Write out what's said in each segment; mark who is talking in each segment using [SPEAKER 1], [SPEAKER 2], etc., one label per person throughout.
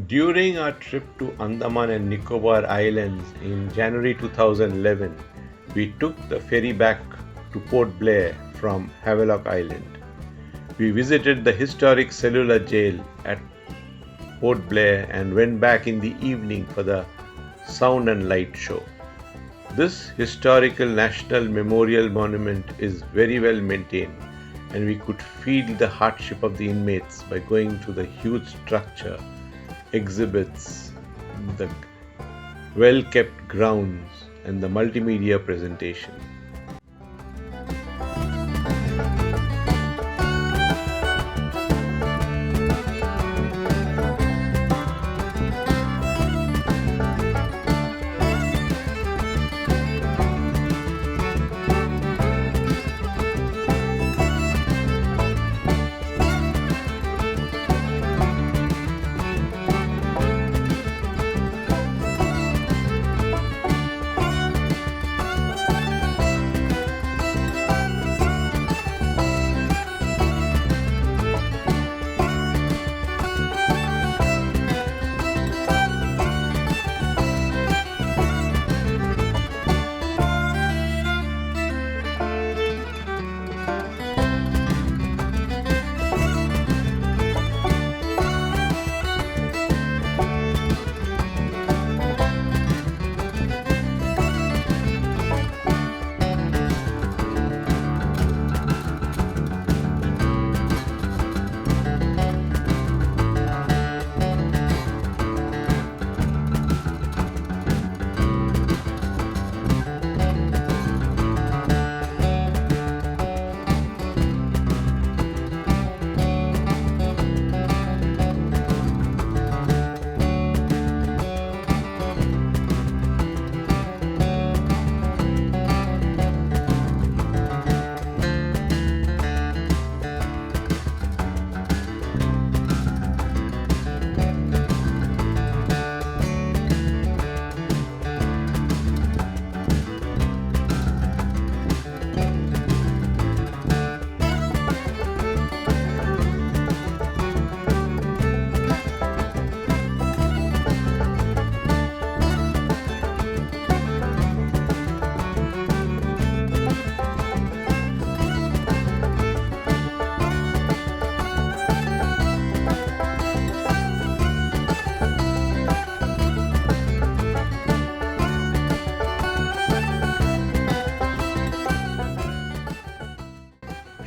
[SPEAKER 1] During our trip to Andaman and Nicobar Islands in January 2011, we took the ferry back to Port Blair from Havelock Island. We visited the historic Cellular Jail at Port Blair and went back in the evening for the sound and light show. This historical national memorial monument is very well maintained, and we could feel the hardship of the inmates by going to the huge structure, exhibits, the well-kept grounds, and the multimedia presentation.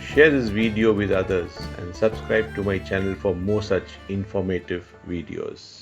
[SPEAKER 1] Share this video with others and subscribe to my channel for more such informative videos.